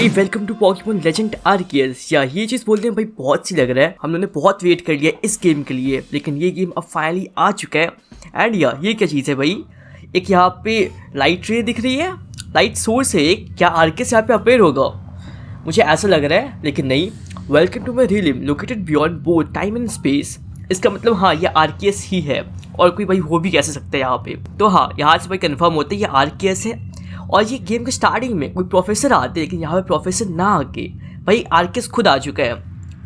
Hey welcome to Pokemon Legend Arceus. या ये चीज़ बोलते हैं भाई बहुत सी लग रहा है। हम लोगों ने बहुत वेट कर लिया इस गेम के लिए, लेकिन ये गेम अब फाइनली आ चुका है। एंड या ये क्या चीज़ है भाई, एक यहाँ पे लाइट रे दिख रही है, लाइट सोर्स है एक। क्या आर्कियस यहाँ पे अपेयर होगा? मुझे ऐसा लग रहा है, लेकिन नहीं। Welcome to my realm located beyond both time and space. इसका मतलब हाँ, ये आर्कियस ही है और कोई भाई हो भी कैसे सकता है यहाँ पे। तो हाँ, यहाँ से भाई कंफर्म होता है ये आर्कियस है। और ये गेम के स्टार्टिंग में कोई प्रोफेसर आते हैं, लेकिन यहाँ पे प्रोफेसर ना आके भाई आर्कियस खुद आ चुका है।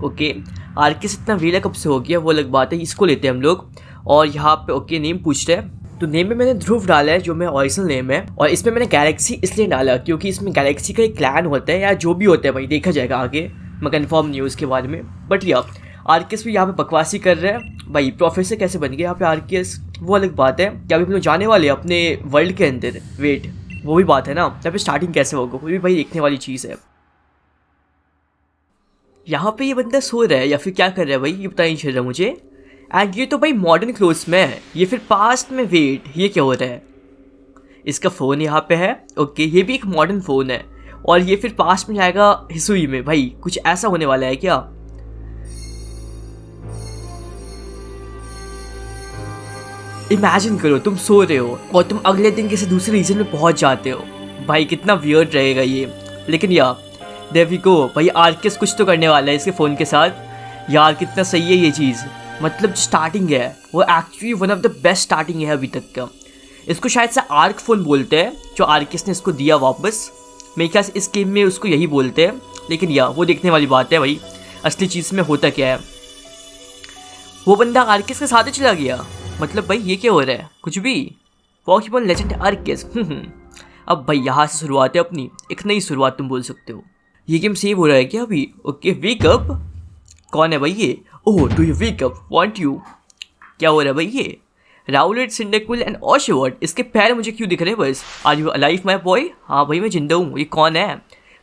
ओके, आर्कियस इतना वेला कब से हो गया वो अलग बात है, इसको लेते हैं हम लोग। और यहाँ पे ओके नेम पूछ रहे हैं, तो नेम में मैंने ध्रुव डाला है जो मेरा ओरिजिनल नेम है। और इसमें मैंने गैलेक्सी इसलिए डाला क्योंकि इसमें गैलेक्सी का एक क्लैन होता है या जो भी होता है भाई, देखा जाएगा आगे, मैं कन्फर्म नहीं हूँ उसके बारे में। बट या आर्कियस भी यहाँ पे बकवासी कर रहे हैं भाई। प्रोफेसर कैसे बन गया यहाँ पे आर्कियस वो अलग बात है। क्या अभी हम लोग जाने वाले अपने वर्ल्ड के अंदर? वेट, वो भी बात है ना, यहाँ पे स्टार्टिंग कैसे होगा वो भी भाई देखने वाली चीज़ है। यहाँ पे ये बंदा सो रहा है या फिर क्या कर रहा है भाई, ये पता नहीं चल रहा मुझे। एंड ये तो भाई मॉडर्न क्लोथ्स में है, ये फिर पास्ट में। वेट, ये क्या हो रहा है? इसका फ़ोन यहाँ पे है। ओके, ये भी एक मॉडर्न फ़ोन है और ये फिर पास्ट में जाएगा हिसुई में। भाई कुछ ऐसा होने वाला है क्या? इमेजिन करो तुम सो रहे हो और तुम अगले दिन किसी दूसरे रीजन में पहुंच जाते हो। भाई कितना वियर्ड रहेगा ये। लेकिन यार देयर वी गो भाई, आर्कियस कुछ तो करने वाला है इसके फ़ोन के साथ। यार कितना सही है ये चीज़। मतलब जो स्टार्टिंग है वो actually one of the best starting है अभी तक का। इसको शायद से आर्क फ़ोन बोलते हैं जो आर्कियस ने इसको दिया वापस। मेरे ख्याल से इस गेम में उसको यही बोलते हैं। लेकिन यार वो देखने वाली बात है भाई, असली चीज़ में होता क्या है। वो बंदा आर्कियस के साथ ही चला गया। मतलब भाई ये क्या हो रहा है? कुछ भी पॉकीमोन लेजेंड आर्कियस। अब भाई यहाँ से शुरुआत है अपनी, एक नई शुरुआत तुम बोल सकते हो। ये गेम सेव हो रहा है क्या अभी? Okay, wake up. कौन है भाई ये? Oh, do you wake up, want you? क्या हो रहा है भाई ये? Rowlet, Cyndaquil and Oshawott. इसके पैर मुझे क्यों दिख रहे हैं बस? Are you alive my boy? हाँ भाई मैं जिंदा हूँ। ये कौन है?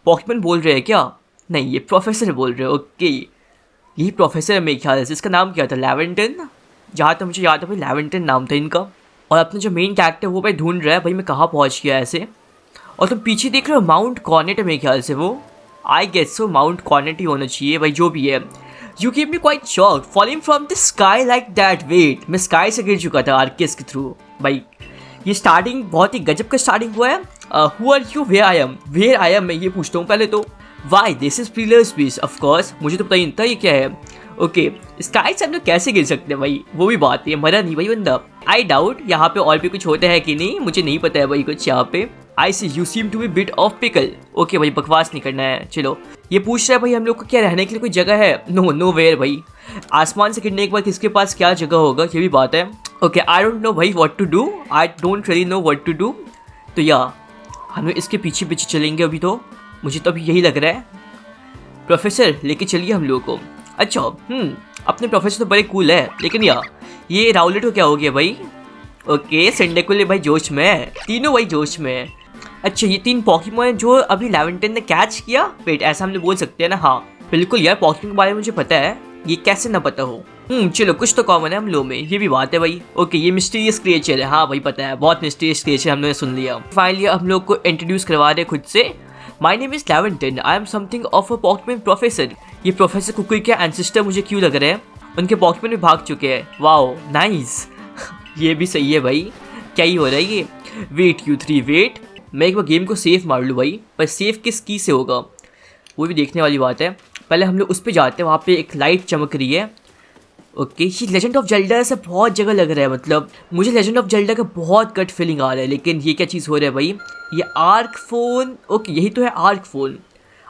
पॉकीमोन बोल रहे हैं क्या? नहीं, ये प्रोफेसर बोल रहे हैं। ओके, यही प्रोफेसर है मेरे ख्याल से। इसका नाम क्या था? लैवेंटन, जहाँ तक मुझे याद है भाई लैवेंटन नाम था इनका। और अपना जो मेन कैरेक्टर वो भाई ढूंढ रहा है भाई मैं कहाँ पहुँच गया ऐसे। और तुम पीछे देख रहे हो माउंट कॉर्नेट है मेरे ख्याल से वो। I guess so Mount Coronet ही होना चाहिए भाई, जो भी है। You give me quite shock falling from the sky like that. Wait, मैं स्काई से गिर चुका था आर्कियस के थ्रू। भाई ये स्टार्टिंग बहुत ही गजब का स्टार्टिंग हुआ है। Who are you, where I am मैं ये पूछता हूँ पहले तो। वाई दिस इज प्रीलियर स्पीच, ऑफकोर्स मुझे तो पता ही नहीं था ये क्या है। ओके, स्काई से हम लोग कैसे गिर सकते हैं भाई, वो भी बात है। मरा नहीं भाई बंदा। आई डाउट यहाँ पे और भी कुछ होता है कि नहीं, मुझे नहीं पता है भाई कुछ यहाँ पे। I see you seem to be bit of pickle. Okay भाई बकवास नहीं करना है। चलो, ये पूछ रहा है भाई हम लोग को क्या रहने के लिए कोई जगह है? नो वेयर भाई। आसमान से गिरने के बाद किसके पास क्या जगह होगा, ये भी बात है। ओके, आई डोंट नो भाई what to do, I don't really know what to do. तो या हम लोग इसके पीछे पीछे चलेंगे अभी तो। मुझे तो अभी यही लग रहा है। प्रोफेसर लेके चलिए हम लोग को। अच्छा, अपने प्रोफेसर तो बड़े कूल है। लेकिन यार ये राउलेट को क्या हो गया भाई? ओके, सिंडेकुल भाई जोश में है, तीनों भाई जोश में है। अच्छा, ये 3 पॉकीमोन जो अभी लैवेंटन ने कैच किया। वेट, ऐसा हमने बोल सकते हैं ना? हाँ बिल्कुल यार, पॉकीमोन के बारे में मुझे पता है, ये कैसे ना पता हो। चलो कुछ तो कॉमन है हम लोग में, ये भी बात है भाई। ओके, ये मिस्टीरियस क्रिएचर है। हाँ भाई पता है, बहुत मिस्टीरियस क्रिएचर हमने सुन लिया। फाइनली हम लोग को इंट्रोड्यूस करवा रहे खुद से। My name is Laventon, I am something of a Pokemon professor. ये प्रोफेसर कुकुई के एंसेस्टर मुझे क्यों लग रहे हैं? उनके पॉकीमोन भी भाग चुके हैं। Wow nice. ये भी सही है भाई। क्या ही हो रहा है ये? वेट यू 3 वेट, मैं एक बार गेम को सेफ मार लूँ भाई, पर सेफ किस की से होगा वो भी देखने वाली बात है। पहले हम लोग उस पर जाते हैं, वहाँ पे एक लाइट चमक रही है। ओके, ये लेजेंड ऑफ जेल्डा से बहुत जगह लग रहा है। मतलब मुझे लेजेंड ऑफ जेल्डा का बहुत गट फीलिंग आ रहा है। लेकिन ये क्या चीज़ हो रहा है भाई? ये आर्क फ़ोन। ओके, यही तो है आर्क फ़ोन।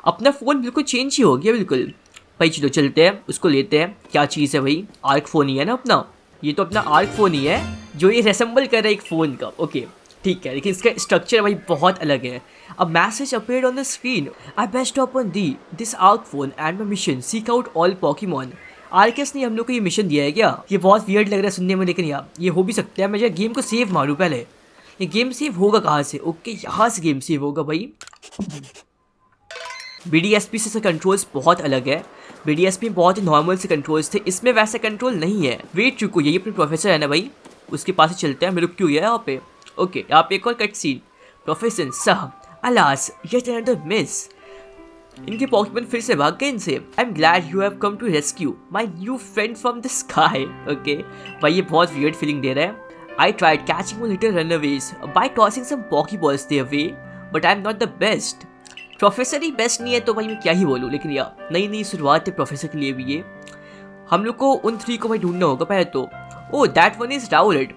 अपना फ़ोन बिल्कुल चेंज ही हो गया बिल्कुल भाई। चलो चलते हैं, उसको लेते हैं। क्या चीज़ है भाई? आर्क फ़ोन ही है ना अपना। ये तो अपना आर्क फ़ोन ही है जो ये रेसेंबल कर रहा है एक फ़ोन का। ओके ठीक है, लेकिन इसका स्ट्रक्चर भाई बहुत अलग है। अब message appeared on the screen, I best upon the this arc phone and my mission seek out all Pokemon. Arceus ने हम लोग को ये मिशन दिया है क्या? ये बहुत वियर्ड लग रहा है सुनने में, लेकिन यार ये हो भी सकता है। मैं गेम को सेव मारूँ पहले। ये गेम सेव होगा कहाँ से? ओके, यहाँ से गेम सेव होगा भाई। BDSP से कंट्रोल्स बहुत अलग है। BDSP में बहुत ही नॉर्मल से कंट्रोल्स थे, इसमें वैसे कंट्रोल नहीं है। वेट चुको, यही अपने प्रोफेसर है ना भाई, उसके पास ही चलते हैं। मैं रुक क्यों गया यहाँ पे? ओके, यहाँ पे एक और कट सीन। प्रोफेसर साहब, अलास, yet another miss. इनके पॉकीमोन फिर से भाग गए इनसे। I am glad you have come to rescue my new friend from the sky. Okay भाई ये बहुत वियर्ड फीलिंग दे रहा है। I tried catching my little runaways by tossing some pokeballs their way, but I'm not the best. Professor he best नहीं है तो भाई मैं क्या ही बोलूँ, लेकिन यार नई नई शुरुआत है प्रोफेसर के लिए भी ये। हम लोग को उन 3 को भाई ढूंढना होगा पहले तो। Oh that one is Rowlatt.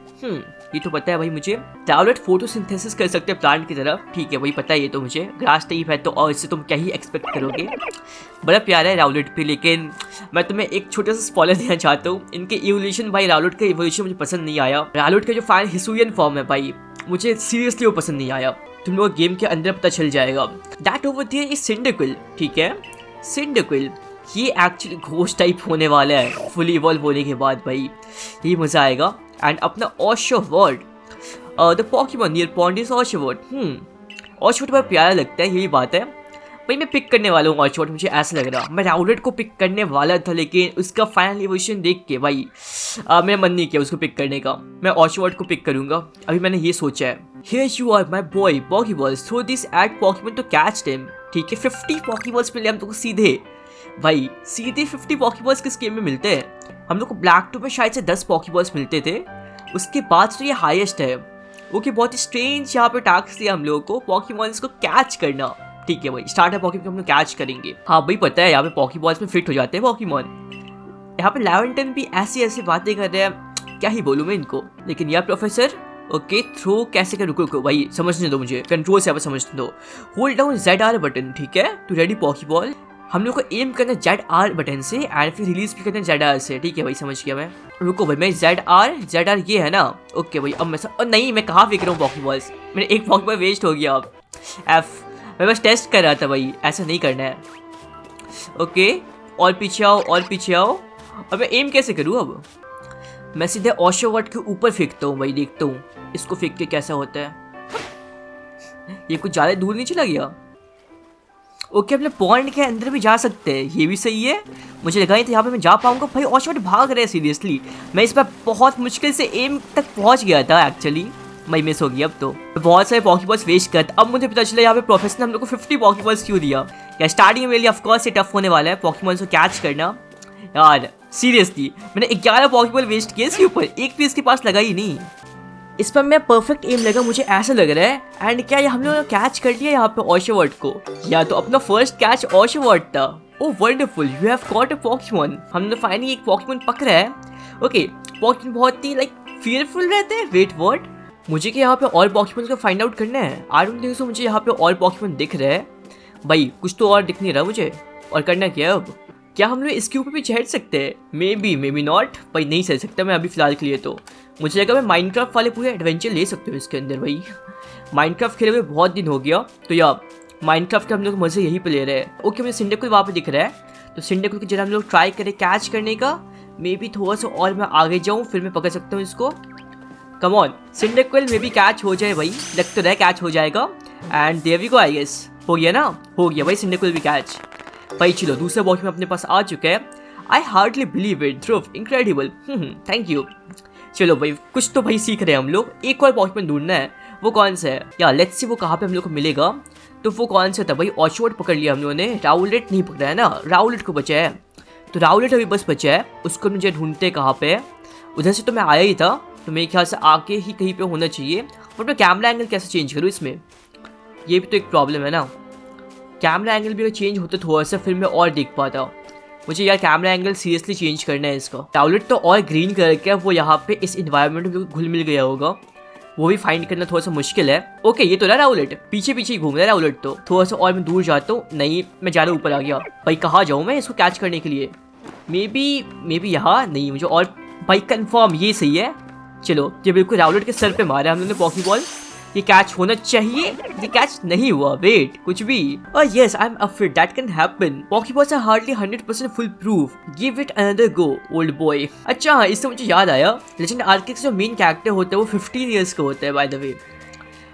ये तो पता है भाई मुझे। राउलेट फोटोसिंथेसिस कर सकते हैं प्लांट की तरह, ठीक है भाई पता है ये तो मुझे। ग्रास टाइप है तो और इससे तुम क्या ही एक्सपेक्ट करोगे। बड़ा प्यारा है राउलेट भी, लेकिन मैं तुम्हें एक छोटा सा स्पॉइलर देना चाहता हूँ। इनके इवोल्यूशन भाई, राउलेट का इवोल्यूशन मुझे पसंद नहीं आया। राउलेट का जो फाइनल हिसुयन फॉर्म है भाई, मुझे सीरियसली वो पसंद नहीं आया। तुम लोग गेम के अंदर पता चल जाएगा। दैट ओवर देयर इज सिंडरक्विल, ठीक है सिंडरक्विल। ये एक्चुअली घोस्ट टाइप होने वाला है फुली इवॉल्व होने के बाद भाई, ये मजा आएगा। एंड अपना Oshawott, the Pokemon near pond is Oshawott. Oshawott बहुत प्यारा लगता है, यही बात है भाई। मैं पिक करने वाला हूँ ऑशोवर्ड, मुझे ऐसा लग रहा। मैं राउलेट को पिक करने वाला था, लेकिन उसका फाइनल इवोल्यूशन देख के भाई मेरा मन नहीं किया उसको पिक करने का। मैं ऑशोवर्ड को पिक करूंगा, अभी मैंने ये सोचा है। Here you are my boy, Pokeballs. Throw this at Pokemon to catch them. ठीक है 50 Pokeballs मिले हम लोग को सीधे भाई, सीधे 50 Pokeballs किस गेम में मिलते हैं। हम लोग को ब्लैक 2 में शायद से 10 Pokeballs मिलते थे, उसके बाद तो ये हाईएस्ट है। ओके बहुत ही स्ट्रेंज यहाँ पे टास्क दिया हम लोगों को, पॉकीमॉन्स को कैच करना। ठीक है भाई स्टार्टर पॉकीमॉन हम लोग कैच करेंगे। हाँ भाई पता है यहाँ पे पॉकीबॉल्स में फिट हो जाते हैं पॉकीमॉन। यहाँ पे लैवेंटन भी ऐसी बातें कर रहे हैं, क्या ही बोलूँ मैं इनको। लेकिन यार प्रोफेसर ओके थ्रो कैसे कर, रुको भाई समझने दो मुझे, कंट्रोल से यहाँ पे समझने दो। होल्ड डाउन ZR बटन, ठीक है टू रेडी पॉकीबॉल। हम लोग को एम करना ZR बटन से एंड फिर रिलीज भी करना ZR से, ठीक है भाई समझ गया मैं। रुको भाई मैं ZR ये है ना। ओके भाई अब मैं नहीं मैं कहाँ फेंक रहा हूँ पॉकीबॉल्स, मेरे एक पॉकीबॉल वेस्ट हो गया। अब F मैं बस टेस्ट कर रहा था भाई, ऐसा नहीं करना है। ओके और पीछे आओ। अब मैं एम कैसे करूँ। अब मैं सीधे ऑशोवर्ड के ऊपर फेंकता हूँ भाई, देखता हूँ इसको फेंक के कैसा होता है। ये कुछ ज़्यादा दूर नहीं चला गया। ओके अपने पॉइंट के अंदर भी जा सकते हैं, ये भी सही है। मुझे लगा नहीं था यहाँ पे मैं जा पाऊंगा भाई। ऑशोवर्ड भाग रहे हैं सीरियसली। मैं इस बार बहुत मुश्किल से एम तक पहुँच गया था एक्चुअली, मैं मिस हो गया। अब तो बहुत सारे पॉकीबॉल्स वेस्ट कर, अब मुझे पता चला यहाँ पे प्रोफेसर ने हम लोग को 50 पॉकीबॉल्स क्यों दिया। या स्टार्टिंग में लिए ऑफकोर्स ये टफ होने वाला है पॉकीबॉल्स को कैच करना। यार सीरियसली मैंने 11 पॉकीबॉल वेस्ट किए इसके ऊपर, एक भी इसके पास लगा ही नहीं। इस पर मैं परफेक्ट एम लगा मुझे ऐसा लग रहा है। एंड क्या हम लोगों ने कैच कर लिया यहाँ पे ऑशोवर्ड को, या तो अपना फर्स्ट कैच ऑशोवर्ड था। Oh wonderful you have caught a Pokemon. हमने फाइनली एक पॉकीमॉन पकड़ा है। ओके पॉकीमॉन बहुत ही लाइक फियरफुल रहते हैं। वेट व्हाट, मुझे क्या यहाँ पे और पॉकीमॉन को फाइंड आउट करना है। आई डोंट थिंक सो मुझे यहाँ पे और पॉकीमॉन दिख रहे हैं भाई, कुछ तो और दिख नहीं रहा मुझे। और करना क्या अब, क्या हम लोग इसके ऊपर भी चढ़ सकते हैं। मे बी नॉट भाई, नहीं चढ़ सकता मैं अभी फिलहाल के लिए। तो मुझे लगा मैं माइनक्राफ्ट वाले पूरे एडवेंचर ले सकते हो इसके अंदर भाई। माइनक्राफ्ट खेले हुए बहुत दिन हो गया, तो यार माइनक्राफ्ट के हम लोग मज़े यहीं पे ले रहे हैं। ओके मुझे सिंडरक्विल वहाँ पे दिख रहा है, तो सिंडरक्विल की जरा हम लोग ट्राई करें कैच करने का। मे बी थोड़ा सा और मैं आगे जाऊँ फिर मैं पकड़ सकता हूँ इसको। Come on Cyndaquil maybe catch हो जाए भाई, लग तो रहा है कैच हो जाएगा। And there we go I guess, हो गया ना, हो गया भाई सिंडरक्विल भी कैच भाई। चलो दूसरा पॉकीमॉन अपने पास आ चुका है। I hardly believe it Dhruv, incredible thank you. चलो भाई कुछ तो भाई सीख रहे हैं हम लोग। एक और पॉकीमॉन ढूंढना है, वो कौन सा है या लेट्स सी वो कहाँ पे हम लोग को मिलेगा। तो वो कौन सा था भाई, ऑशोवर्ड पकड़ लिया हम लोगों ने, राउलेट नहीं पकड़ा है ना, राउलेट को बचा है। तो राउलेट अभी बस बचा है, उसको मुझे ढूंढते कहाँ पे है। उधर से तो मैं आया ही था, तो मेरे ख्याल से आके ही कहीं पे होना चाहिए। बट मैं कैमरा एंगल कैसे चेंज करूँ इसमें, ये भी तो एक प्रॉब्लम है ना। कैमरा एंगल भी अगर चेंज होता थोड़ा सा फिर मैं और देख पाता। मुझे यार कैमरा एंगल सीरियसली चेंज करना है इसका। राउलेट तो और ग्रीन कलर का, वो यहाँ पे इस इन्वायरमेंट में घुल मिल गया होगा, वो भी फाइंड करना थोड़ा सा मुश्किल है। ओके ये तो रहा राउलेट, पीछे पीछे ही घूम रहा है राउलेट। तो थोड़ा सा और मैं दूर जाता हूँ, नहीं मैं ज़्यादा ऊपर आ गया भाई। कहाँ जाऊँ मैं इसको कैच करने के लिए। मे बी यहाँ नहीं, मुझे और भाई कंफर्म ये सही है। चलो ये बिल्कुल राउलेट के सर पे मारा हम लोगों ने पॉकीबॉल, ये कैच होना चाहिए, ये कैच नहीं हुआ। वेट कुछ भी, yes I am afraid that can happen. Pokeballs are hardly 100% foolproof, give it another go old boy. अच्छा हाँ इससे मुझे याद आया, लेजेंड आर्किक्स जो मेन कैरेक्टर होता है वो 15 ईयर्स का होता है बाय द वे।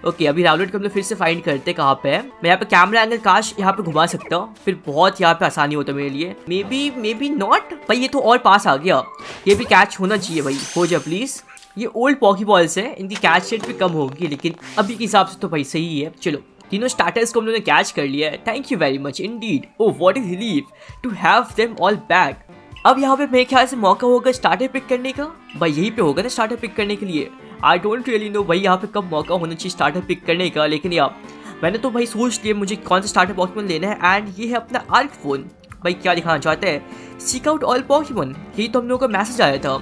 ओके अभी राउलेट को हम लोग फिर से फाइंड करते हैं कहाँ पे है। मैं यहाँ पे कैमरा एंगल काश यहाँ पे घुमा सकता हूँ, फिर बहुत यहाँ पे आसानी होता है मेरे लिए। मे बी नॉट भाई, ये तो और पास आ गया, ये भी कैच होना चाहिए भाई, हो जाए प्लीज। ये ओल्ड पॉकीबॉल्स है, इनकी कैच रेट भी कम होगी, लेकिन अभी के हिसाब से तो भाई सही है। चलो तीनों स्टार्टर्स को हम लोगों ने कैच कर लिया है। Thank you very much indeed. Oh what is relief to have them all back. अब यहाँ पे मेरे ख्याल से मौका होगा स्टार्टर पिक करने का। भाई यहीं पे होगा ना स्टार्टर पिक करने के लिए। आई डोंट रियली नो भाई यहाँ पे कब मौका होना चाहिए स्टार्टर पिक करने का, लेकिन यार मैंने तो भाई सोच लिया मुझे कौन सा स्टार्टर पॉकीमोन लेना है, एंड ये है अपना आर्क फोन। भाई क्या दिखाना चाहते हैं, सीक आउट ऑल पॉकीमोन, यही तो हम लोगों का मैसेज आया था।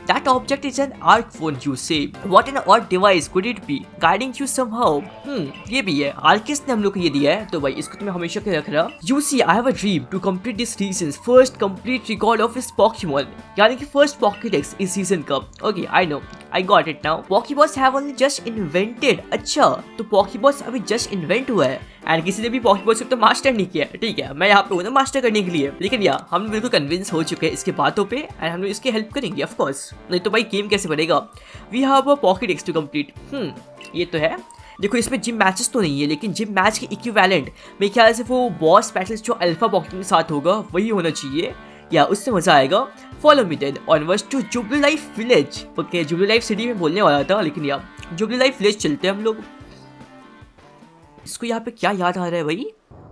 That object is an ARC phone, you say. What an odd device could it be, guiding you somehow? ये भी है, आर्किस ने हम लोग को ये दिया है, तो भाई इसको तो मैं हमेशा के रख रहा। You see, I have a dream to complete this season's first complete record of his Pokemon. यानी कि first Pokédex इस सीजन का। Okay, I know, I got it now. Pokeballs have only just invented. अच्छा, तो Pokeballs अभी just invent हुआ है, and किसी ने भी पॉकीबॉल्स तो मास्टर नहीं किया। ठीक है, मैं यहाँ पे हूँ ना मास्टर करने के लिए, लेकिन यार हम बिल्कुल कन्विंस हो चुके हैं इसके बातों पे, एंड हम लोग इसकी हेल्प करेंगे ऑफ कोर्स, नहीं तो भाई गेम कैसे बनेगा। We have a pokedex to complete. ये तो है। देखो इसमें जिम मैचेस तो नहीं है, लेकिन जिम मैच के इक्विवेलेंट मेरे ख्याल से वो बॉस बैटल्स जो अल्फा पॉकेमॉन के साथ होगा वही होना चाहिए, या उससे मजा आएगा। Follow me then onwards to Jubilife Village. Okay, Jubilife City में बोलने वाला था, लेकिन यार जुबली लाइफ विलेज चलते हैं हम लोग। इसको यहाँ पे क्या याद आ रहा है भाई।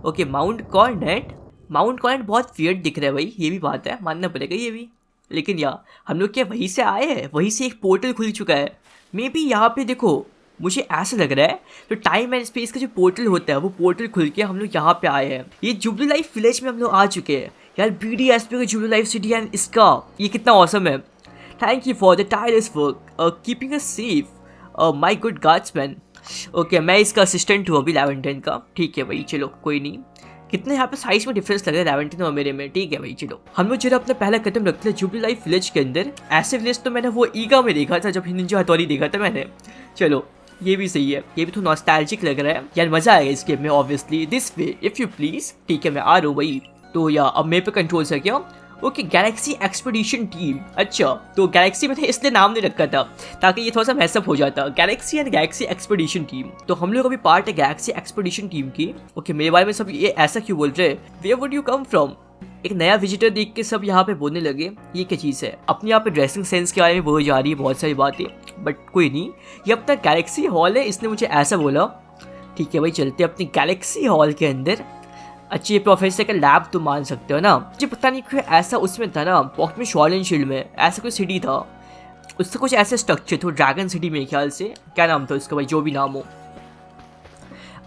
Okay, Mount Coronet. Mount Coronet बहुत वियर्ड दिख रहा है भाई, ये भी बात है, मानना पड़ेगा ये भी। लेकिन यार हम लोग क्या वहीं से आए हैं, वहीं से एक पोर्टल खुल चुका है। मे बी यहाँ पे देखो मुझे ऐसा लग रहा है, तो टाइम एंड स्पेस का जो पोर्टल होता है वो पोर्टल खुल के हम लोग यहाँ पे आए हैं। ये जुबली लाइफ विलेज में हम लोग आ चुके हैं यार। BDSP का जुबली लाइफ सिटी, एंड इसका ये कितना ऑसम है। Thank you for the tireless work keeping us safe my good guardsman. Okay, मैं इसका असिस्टेंट हूँ अभी लैवेंटाइन का। ठीक है भाई, चलो कोई नहीं। कितने यहाँ पे साइज में डिफरेंस लग रहा है लैवेंटाइन और मेरे में। ठीक है भाई, चलो हम लोग जरा अपना पहला कदम रखते हैं जुबली लाइफ विलेज के अंदर। ऐसे विलेज तो मैंने वो ईगा में देखा था, जब निंजा हथौड़ी देखा था मैंने। चलो ये भी सही है, ये भी तो नॉस्टैल्जिक लग रहा है यार, मजा आएगा इस गेम में obviously. This way if you please. ठीक है, मैं आ रहा हूँ भाई। तो यार अब मेरे पे कंट्रोल है क्या। Okay, Galaxy expedition team. अच्छा, तो गैलेक्सी मैंने इसलिए नाम नहीं रखा था ताकि ये थोड़ा सा मैसअप हो जाता। Galaxy and Galaxy expedition team, तो हम लोग अभी पार्ट है गैलेक्सी एक्सपीडिशन टीम की। ओके, मेरे बारे में सब ये ऐसा क्यों बोल रहे हैं। Where would you come from. एक नया विजिटर देख के सब यहाँ पे बोलने लगे ये क्या चीज़ है। अपने यहाँ पे ड्रेसिंग सेंस के बारे में बोल जा रही है बहुत सारी बातें, बट कोई नहीं, ये अपना गैलेक्सी हॉल है, इसने मुझे ऐसा बोला। ठीक है भाई, चलते अपनी गैलेक्सी हॉल के अंदर। अच्छी, ये प्रोफेसर का लैब तो मान सकते हो ना। मुझे पता नहीं क्यों ऐसा उसमें था ना, पॉकेमॉन स्वॉर्ड एंड शील्ड में ऐसा कोई सिटी था, उससे कुछ ऐसे स्ट्रक्चर था, ड्रैगन सिटी मेरे ख्याल से। क्या नाम था उसका भाई, जो भी नाम हो।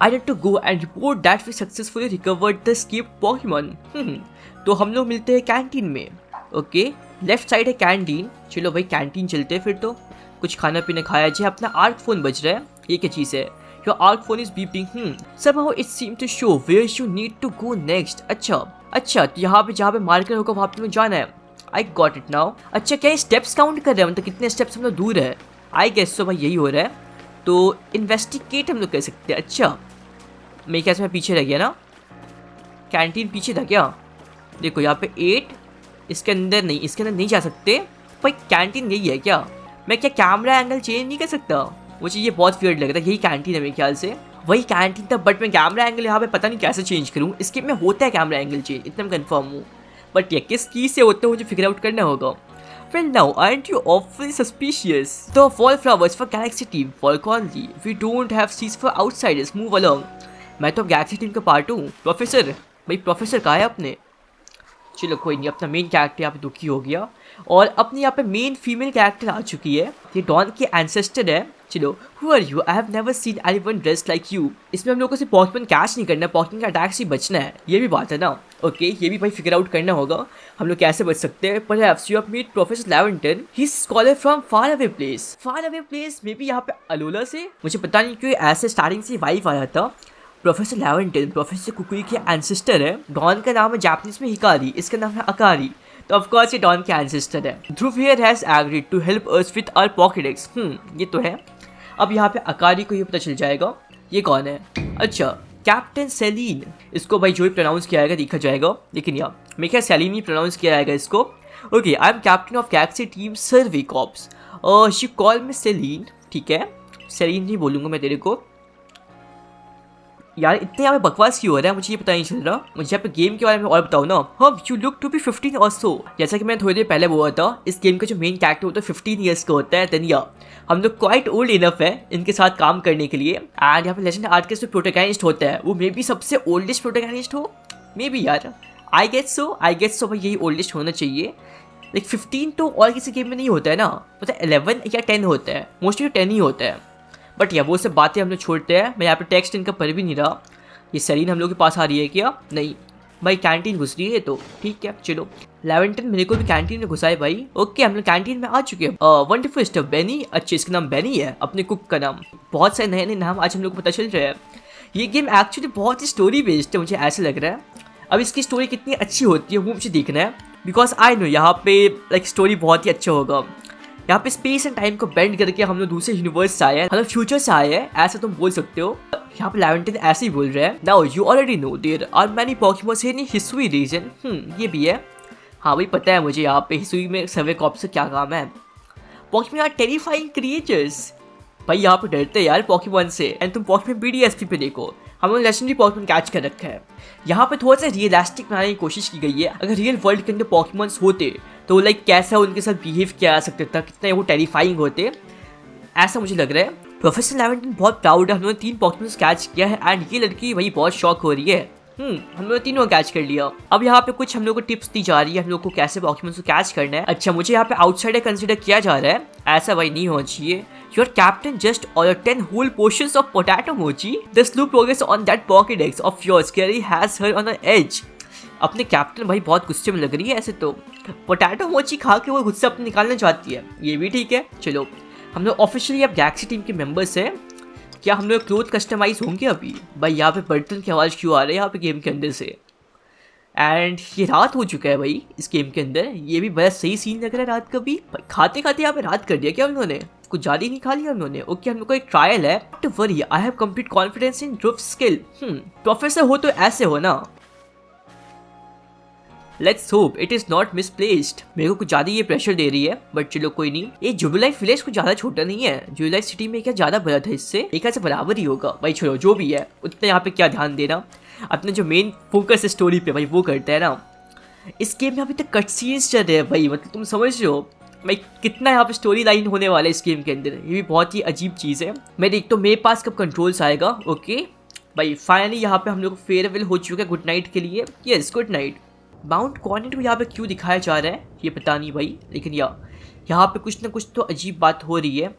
I need to go and report that we successfully recovered the escaped Pokemon. तो हम लोग मिलते हैं कैंटीन में। ओके, लेफ्ट साइड है कैंटीन। चलो भाई कैंटीन चलते हैं फिर, तो कुछ खाना पीना खाया जाए। अपना आर्क फोन बज रहा है, ये क्या चीज़ है। Your ARC phone is beeping. Somehow it seemed to show where you need to go next. अच्छा, तो यहाँ पे जहाँ पे मार्कर होगा वहाँ पे जाना है। I got it now. अच्छा, क्या ये स्टेप्स काउंट कर रहे हैं, मतलब कितने स्टेप्स हम लोग दूर है। I guess so भाई, यही हो रहा है। तो इन्वेस्टिगेट हम लोग कर सकते हैं। अच्छा, मेरे ख्याल से मैं पीछे रह गया ना, कैंटीन पीछे था क्या। देखो यहाँ पे 8, इसके अंदर नहीं जा सकते भाई। कैंटीन यही है क्या। मैं क्या कैमरा एंगल चेंज नहीं कर सकता। मुझे ये बहुत वियर्ड लग रहा है। यही कैंटीन है मेरे ख्याल से, वही कैंटीन था, बट मैं कैमरा एंगल यहाँ पे पता नहीं कैसे चेंज करूँ। इसके में होता है कैमरा एंगल चेंज, इतना मैं कंफर्म हूँ, बट ये किस की से होते हैं मुझे फिगर आउट करना होगा। Well now, aren't you awfully suspicious? The wallflowers for Galaxy Team, for Conley. We don't have seats for outsiders. Move along. मैं तो गैलेक्सी टीम का पार्ट हूँ। प्रोफेसर भाई, प्रोफेसर कहाँ है अपने। चलो कोई नहीं, अपना मेन कैरेक्टर यहाँ पे दुखी हो गया, और अपने यहाँ पे मेन फीमेल कैरेक्टर आ चुकी है। ये डॉन के एंसेस्टर है। चलो, who are you, I have never seen anyone dressed like you. इसमें हम लोग को सिर्फ पॉकेमॉन कैच नहीं करना, पॉकेमॉन का अटैक से बचना है, ये भी बात है ना। ओके, ये भी भाई फिगर आउट करना होगा हम लोग कैसे बच सकते हैं। Perhaps you have meet professor Laventon, he is scholar from far away place. Maybe यहाँ पे अलोला से, मुझे पता नहीं क्यों ऐसे स्टार्टिंग से वाइफ आया था। प्रोफेसर लैवेंटन प्रोफेसर कुकुई के एंसेस्टर है। डॉन का नाम है जापानीज में हिकारी, इसका नाम है अकारी, तो ऑफ कोर्स ये डॉन के एंसेस्टर है। Dhruv here has agreed to help us with our pokedex. ये तो है। अब यहाँ पे अकारी को ये पता चल जाएगा ये कौन है। अच्छा, कैप्टन सेलिन, इसको भाई जो ही प्रोनाउंस किया जाएगा देखा जाएगा, लेकिन यार मेरे ख्याल सेलिन ही प्रोनाउंस किया जाएगा इसको। Okay, I am captain of Galaxy team survey corps, she call me Cyllene. ठीक है, सेलिन ही बोलूँगा मैं तेरे को। यार इतने यहाँ पे बकवास क्यों हो रहा है, मुझे ये पता नहीं चल रहा। मुझे यहाँ पे गेम के बारे में और बताओ ना। हाँ, यू लुक टू बी 15 और सो। जैसा कि मैंने थोड़ी देर पहले बोला था, इस गेम का जो मेन कैरेक्टर होता है 15 ईयर्स का होता है। देन या हम लोग क्वाइट ओल्ड इनफ है इनके साथ काम करने के लिए। एंड यहाँ पे लेजेंड आर्केस्ट जो प्रोटैगनिस्ट होता है वो मे बी सबसे ओल्डेस्ट प्रोटैगनिस्ट हो, मे बी यार। आई गेस सो भाई यही ओल्डेस्ट होना चाहिए। लाइक 15 तो और किसी गेम में नहीं होता है ना, मतलब 11 या 10 होता है, मोस्टली 10 ही होता है। बट या वो सब बातें हम लोग छोड़ते हैं। मैं यहाँ पे टेक्स्ट इनका पढ़ भी नहीं रहा। ये सेलिन हम लोग के पास आ रही है क्या? नहीं भाई, कैंटीन घुस रही है तो ठीक है चलो। लेवेंटन मेरे को भी कैंटीन में घुसाए भाई। ओके, हम लोग कैंटीन में आ चुके हैं। Wonderful stuff. बेनी, अच्छे इसका नाम बेनी है, अपने कुक का नाम। बहुत सारे नए नए नाम आज हम लोग को पता चल रहे हैं। ये गेम एक्चुअली बहुत ही स्टोरी बेस्ड है, मुझे ऐसा लग रहा है। अब इसकी स्टोरी कितनी अच्छी होती है वो मुझे देखना है, बिकॉज आई नो यहाँ पे लाइक स्टोरी बहुत ही अच्छा होगा। यहाँ पे स्पेस एंड टाइम को बेंड करके हम लोग दूसरे यूनिवर्स से आए हैं, मतलब फ्यूचर से आए हैं, ऐसा तुम बोल सकते हो। यहाँ पे लेवेंटन ऐसे ही बोल रहे हैं। Now you already know there are many Pokemons in history region. ये भी है। हाँ भाई पता है मुझे यहाँ पे हिस्ट्री में सर्वे कॉप से क्या काम है। Pokemon are terrifying creatures. भाई यहाँ पे डरते हैं यार पोकेमॉन से। एंड तुम पोकेमॉन BDSP पे देखो, हम लोग लेजेंडरी पोकेमॉन कैच कर रखा है। यहाँ पे थोड़ा सा रियलिस्टिक बनाने की कोशिश की गई है। अगर रियल वर्ल्ड के अंदर पोकेमॉन्स होते तो लाइक कैसा उनके साथ बिहेव किया जा सकता था, कितने वो टेरिफाइंग होते, ऐसा मुझे लग रहा है। प्रोफेसर लेवेंटन बहुत प्राउड है, हम लोगों ने 3 पोकेमॉन्स कैच किया है। एंड ये लड़की वही बहुत शॉक हो रही है। हम लोग ने तीनों कैच कर लिया। अब यहाँ पे कुछ हम लोग को टिप्स दी जा रही है हम लोग को कैसे पोकेमॉन्स को कैच करना है। अच्छा, मुझे यहाँ पे आउटसाइडर कंसीडर किया जा रहा है, ऐसा भाई नहीं होना चाहिए। Your captain just ordered 10 whole portions of potato mochi. The slow progress on that Pokédex of yours Gary has her on the edge. अपने कैप्टन भाई बहुत गुस्से में लग रही है ऐसे तो। पोटैटो मोची खा के वो गुस्सा अपने निकालना चाहती है, ये भी ठीक है। चलो, हम लोग ऑफिशियली अब गैलेक्सी टीम के मेंबर्स हैं। क्या हम लोग क्लोथ कस्टमाइज होंगे अभी? भाई यहाँ पे बर्तन की आवाज़ क्यों आ रही है यहाँ पे गेम के अंदर से? एंड ये रात हो चुका है भाई इस गेम के अंदर। ये भी बड़ा सही सीन लग रहा है रात का भी। खाते खाते यहाँ पे रात कर दिया क्या उन्होंने? कुछ ज़्यादा ही नहीं खा लिया उन्होंने। ओके, हम लोग को एक ट्रायल है। Don't worry, I have complete confidence in Dhruv skill. Professor हो तो ऐसे हो ना। Let's hope it is not misplaced. मेरे को कुछ ज़्यादा ये प्रेशर दे रही है, बट चलो कोई नहीं। ये जुबिलाइट विलेज कुछ ज़्यादा छोटा नहीं है। जुबिलाइट सिटी में क्या ज़्यादा बड़ा था इससे? एक ऐसे बराबर ही होगा भाई। चलो जो भी है उतना यहाँ पे क्या ध्यान देना, अपने जो मेन फोकस है स्टोरी पे भाई वो करते हैं ना। इस गेम में अभी तक कट सीन्स चल रहे हैं भाई, मतलब तुम समझ रहे हो भाई कितना यहाँ पे स्टोरी लाइन होने वाला है इस गेम के अंदर। ये भी बहुत ही अजीब चीज़ है। मैं देखता हूँ मेरे पास कब कंट्रोल्स आएगा। ओके भाई, फाइनली यहाँ पे हम लोग को फेयरवेल हो चुका है गुड नाइट के लिए। Yes, good night. Mount Coronet को यहाँ पे क्यों दिखाया जा रहा है ये पता नहीं भाई, लेकिन यहाँ पे कुछ ना कुछ तो अजीब बात हो रही है।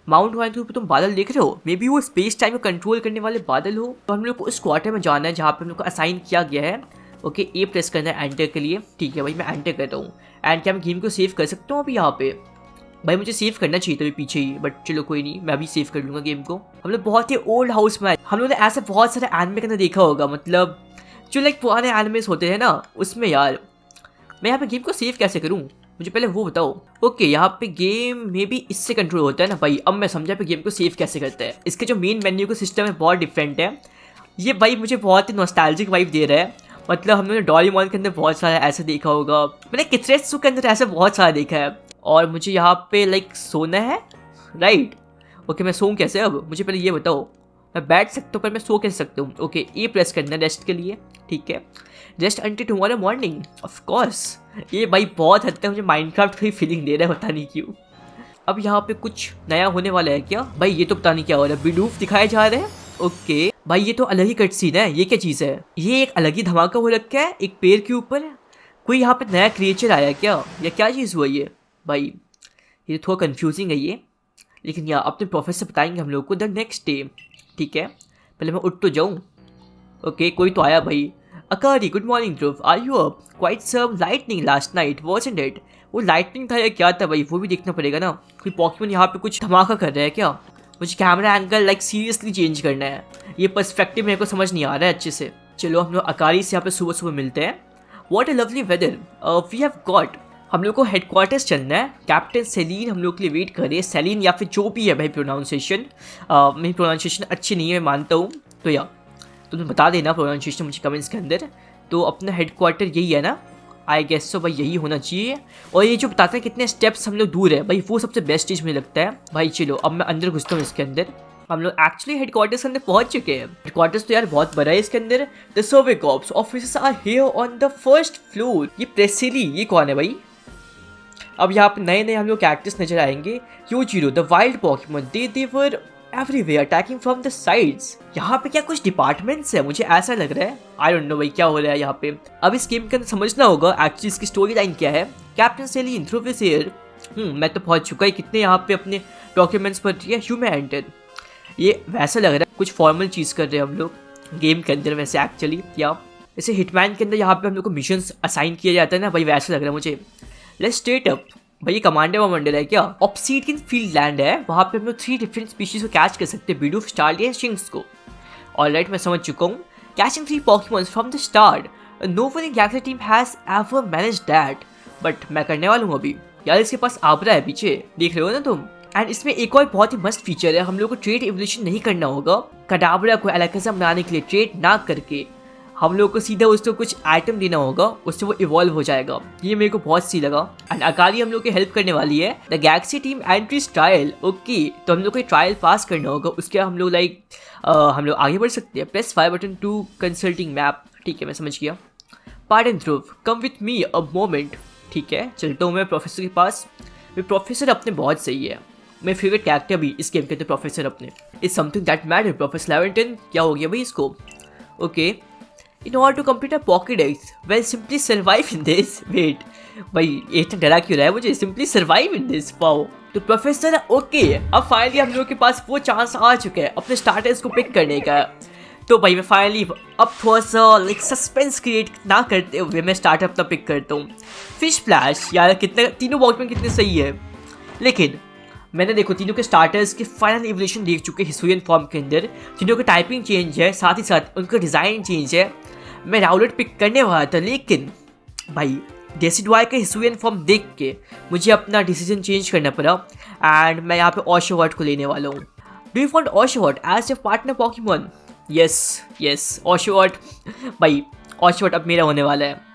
माउंट कॉर्नेट के ऊपर तुम बादल देख रहे हो, मे बी वो स्पेस टाइम को कंट्रोल करने वाले बादल हो। तो हम लोग को उस क्वार्टर में जाना है जहाँ पे हम लोग को असाइन किया गया है। ओके, ए प्रेस करना है एंटर के लिए। ठीक है भाई, मैं एंटर करता हूँ। एंड क्या मैं गेम को सेव कर सकता हूँ अभी यहाँ पे? भाई मुझे सेव करना चाहिए था अभी पीछे ही, बट चलो कोई नहीं, मैं अभी सेव कर लूँगा गेम को। हम लोग बहुत ही ओल्ड हाउस में, हम लोग ने ऐसे बहुत सारे एनिमे के अंदर देखा होगा, मतलब जो लाइक पुराने एनिमेस होते हैं ना उसमें। यार मैं यहाँ पे गेम को सेव कैसे करूँ, मुझे पहले वो बताओ। ओके, यहाँ पे गेम में भी इससे कंट्रोल होता है ना भाई। अब मैं समझा पे गेम को सेव कैसे करते हैं। इसके जो मेन मेन्यू का सिस्टम है बहुत डिफरेंट है। ये भाई मुझे बहुत ही नॉस्टैल्जिक वाइब दे रहा है। मतलब हमने डोरेमोन के अंदर बहुत सारा ऐसा देखा होगा, मैंने किचरेत्सु के अंदर ऐसा बहुत सारा देखा है। और मुझे यहाँ पे लाइक सोना है, राइट? ओके, मैं सोऊं कैसे अब? मुझे पहले ये बताओ। मैं बैठ सकता हूँ पर मैं सो कैसे सकता हूँ? ओके, ए प्रेस करना है रेस्ट के लिए। ठीक है, rest until tomorrow morning. Of course, ये भाई बहुत हद तक मुझे माइनक्राफ्ट की फीलिंग दे रहा है, पता नहीं क्यों। अब यहाँ पे कुछ नया होने वाला है क्या भाई? ये तो पता नहीं क्या हो रहा है। बिडूफ दिखाए जा रहे हैं। ओके भाई, ये तो अलग ही कट सीन है। ये क्या चीज़ है? ये एक अलग ही धमाका हो रखा है एक पेड़ के ऊपर। कोई यहाँ पे नया क्रिएचर आया क्या, या क्या चीज़ हुआ ये? भाई ये थोड़ा कंफ्यूजिंग है ये, लेकिन यार अपने प्रोफेसर बताएंगे हम लोग को द नेक्स्ट डे। ठीक है, पहले मैं उठ तो जाऊँ। ओके, कोई तो आया भाई। Akari, good morning Dhruv, are you up? Quite some lightning last night, wasn't it? वो लाइटनिंग था या क्या था भाई, वो भी देखना पड़ेगा ना। कोई पॉकेमॉन यहाँ पे कुछ धमाका कर रहा है क्या? मुझे camera angle like seriously change करना है। ये पर्सपेक्टिव मेरे को समझ नहीं आ रहा है अच्छे से। चलो हम लोग अकारी से यहाँ पे सुबह सुबह मिलते हैं। What a lovely weather we have got. हम लोग को हेडक्वार्टर्स चलना है। कैप्टन सेलिन हम लोग के लिए वेट कर रही है। सेलिन या फिर जो भी है भाई प्रोनाउंसिएशन, मेरी प्रोनाउंसिएशन अच्छी नहीं है, मैं मानता हूँ। तो या तुम बता देना प्रोनाउंसिएशन मुझे कमेंट्स के अंदर। तो अपना हेडक्वार्टर यही है ना? आई गेस सो भाई, यही होना चाहिए। और ये जो बताते हैं कितने स्टेप्स हम लोग दूर है भाई, वो सबसे बेस्ट चीज़ मुझे लगता है भाई। चलो अब मैं अंदर घुसता हूँ इसके अंदर। हम लोग एक्चुअली हेडक्वार्टर्स के अंदर पहुंच चुके हैं। हेडक्वार्टर्स तो यार बहुत बड़ा है इसके अंदर। The survey corps officers are here on the first floor. ये प्रेसिली, ये कौन है भाई? अब यहाँ पे नए नए हम लोग कैरेक्टर्स नजर आएंगे। यूजीरो the wild pokemon, they were everywhere attacking from the sides. यहाँ पे क्या कुछ डिपार्टमेंट्स है? मुझे ऐसा लग रहा है। आई डोंट नो भाई क्या हो रहा है यहाँ पे। अब इस गेम के अंदर समझना होगा एक्चुअली इसकी स्टोरी लाइन क्या है। Captain Cyllene through this air. मैं तो पहुंच चुका है। कितने यहाँ पे अपने डॉक्यूमेंट्स पर यू मे एंटर। ये वैसा लग रहा है कुछ फॉर्मल चीज़ कर रहे हैं हम लोग गेम के अंदर वैसे एक्चुअली। या जैसे हिटमैन के अंदर यहाँ पे हम लोग को मिशंस असाइन किया जाता है ना भाई, वैसा लग रहा है मुझे। Let's state up. भाई ये कमांडर वमांडर है क्या? ऑब्सीडियन फील्ड लैंड है, वहाँ पे हम लोग 3 डिफरेंट स्पीशीज को कैच कर सकते हैं, बीडूफ, स्टारलियन, शिंक्स को। ऑलराइट, मैं समझ चुका हूँ। Catching 3 Pokemons from the start, no one in Galaxy team has ever managed that. But मैं करने वाला हूँ अभी। यार इसके पास आबरा है पीछे, देख रहे हो ना तुम। एंड इसमें एक और बहुत ही मस्त फीचर है, हम लोग को ट्रेड इवोल्यूशन नहीं करना होगा। कडाबरा को एलाकाजा बनाने के लिए ट्रेड ना करके हम लोग को सीधा उसको कुछ आइटम देना होगा, उससे वो इवॉल्व हो जाएगा। ये मेरे को बहुत सही लगा। एंड अकाली हम लोग की हेल्प करने वाली है। The Galaxy team entries trial. Okay, तो हम लोग को ट्रायल पास करना होगा, उसके हम लोग हम लोग आगे बढ़ सकते हैं। Press 5 button to consulting map. ठीक है, मैं समझ गया। Pardon Dhruv, come with me a moment. ठीक है, चलता हूँ मैं प्रोफेसर के पास। वे प्रोफेसर अपने बहुत सही है। मेरे फेवरेट कैरेक्टर भी इस गेम के अंदर प्रोफेसर अपने। Is something that matter professor Laventon. क्या हो गया भाई इसको? Okay, in order to complete a Pokédex, well, simply survive in this. Wait, भाई ये इतना डरा क्यों रहा है मुझे? Simply survive in this, wow. तो प्रोफेसर ओके, अब फाइनली हम लोग के पास वो चांस आ चुका है अपने स्टार्टर्स को पिक करने का। तो भाई मैं फाइनली अब थोड़ा सा सस्पेंस क्रिएट ना करते हुए मैं स्टार्टर अपना पिक करता हूँ। फिश फ्लैश, यार कितने तीनों पॉकेमॉन कितने सही है। लेकिन मैंने देखो तीनों के स्टार्टर्स के फाइनल इवोल्यूशन देख चुके हिसुयन फॉर्म के अंदर। तीनों का टाइपिंग चेंज है, साथ ही साथ उनका डिज़ाइन चेंज है। मैं राउलेट पिक करने वाला था, लेकिन भाई डेसिडवाई का हिसुयन फॉर्म देख के मुझे अपना डिसीजन चेंज करना पड़ा। एंड मैं यहाँ पे ओशोवर्ट को लेने वाला हूँ। Do you want Oshawott as your partner pokemon? Yes Oshawott. भाई ओशोवर्ट अब मेरा होने वाला है।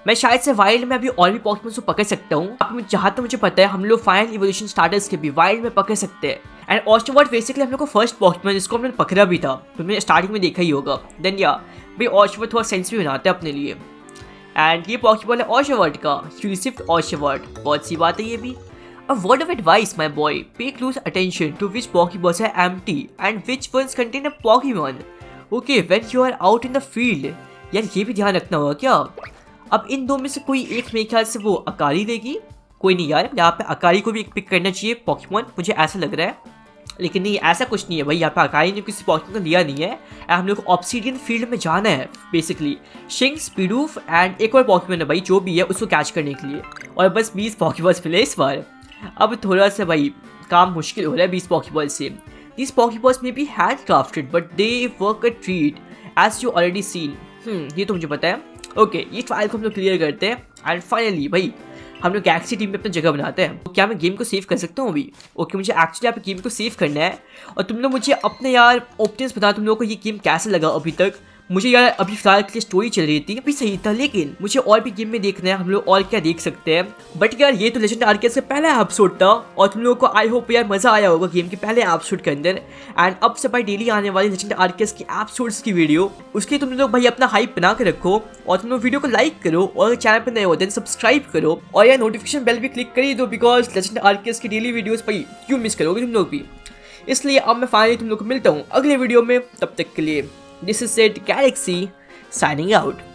मैं शायद से वाइल्ड में अभी और भी पॉकीमॉन्स को पकड़ सकता हूँ। अब जहाँ तक मुझे पता है हम लोग फाइनल इवोल्यूशन स्टार्टर्स के भी वाइल्ड में पकड़ सकते हैं। एंड ओशोवर्ट बेसिकली हम लोग को फर्स्ट पॉकीमॉन जिसको हमने पकड़ा भी था, तो मैंने स्टार्टिंग में देखा ही होगा। देन या भाई ओशोवर्ट थोड़ा सेंस भी बनाते हैं अपने लिए। एंड ये पॉकीबॉल है ओशोवर्ट का, यूनिसिफ्ट ओशोवर्ट। बहुत सी बात है ये भी। A word of advice my boy, pay close attention to which pokeballs are empty and which ones contain a pokemon. Okay, when you are out in the field. यार ये भी ध्यान रखना होगा क्या? अब इन दो में से कोई एक मेरे ख्याल से वो अकारी देगी। कोई नहीं यार, यहाँ पे अकारी को भी एक पिक करना चाहिए पॉकीमॉन, मुझे ऐसा लग रहा है। लेकिन नहीं, ऐसा कुछ नहीं है भाई, यहाँ पे अकाई ने किसी पॉकीमॉन को लिया नहीं है। हम लोग को ऑब्सीडियन फील्ड में जाना है बेसिकली। शिंक्स, बीडूफ एंड एक और पॉकीमॉन है भाई जो भी है उसको कैच करने के लिए। और बस 20 पॉकीबॉल्स मिले इस बार। अब थोड़ा सा भाई काम मुश्किल हो रहा है 20 पॉकीबॉल से। These Pokeballs may be handcrafted, but they work a treat, as you already seen. ये तो मुझे पता है। ओके, ये ट्रायल को हम लोग क्लियर करते हैं। एंड फाइनली भाई हम लोग गैलेक्सी टीम में अपनी जगह बनाते हैं। तो क्या मैं गेम को सेव कर सकता हूँ अभी? ओके, मुझे एक्चुअली यहाँ पे गेम को सेव करना है। और तुम लोग मुझे अपने यार ओपिनियंस बताओ, तुम लोगों को ये गेम कैसा लगा अभी तक। मुझे यार अभी फिलहाल के लिए स्टोरी चल रही थी, अभी सही था, लेकिन मुझे और भी गेम में देखना है हम लोग और क्या देख सकते हैं। बट यार ये तो लेजेंड आर्केस का पहला एपिसोड था और तुम लोगों को आई होप यार मज़ा आया होगा गेम के पहले एपिसोड के अंदर। एंड अब से भाई डेली आने वाली लेजेंड आर्केस की एपिसोड्स की वीडियो, उसके तुम लोग भाई अपना हाइप बना के रखो। और तुम लोग वीडियो को लाइक करो और चैनल पर नए हो देन सब्सक्राइब करो। और यार नोटिफिकेशन बेल भी क्लिक कर ही दो, बिकॉज लेजेंड आर्केस की डेली वीडियोज़ भाई क्यों मिस करोगे तुम लोग भी। इसलिए अब मैं फाइनली तुम लोग को मिलता हूँ अगले वीडियो में। तब तक के लिए this is said Galaxy signing out.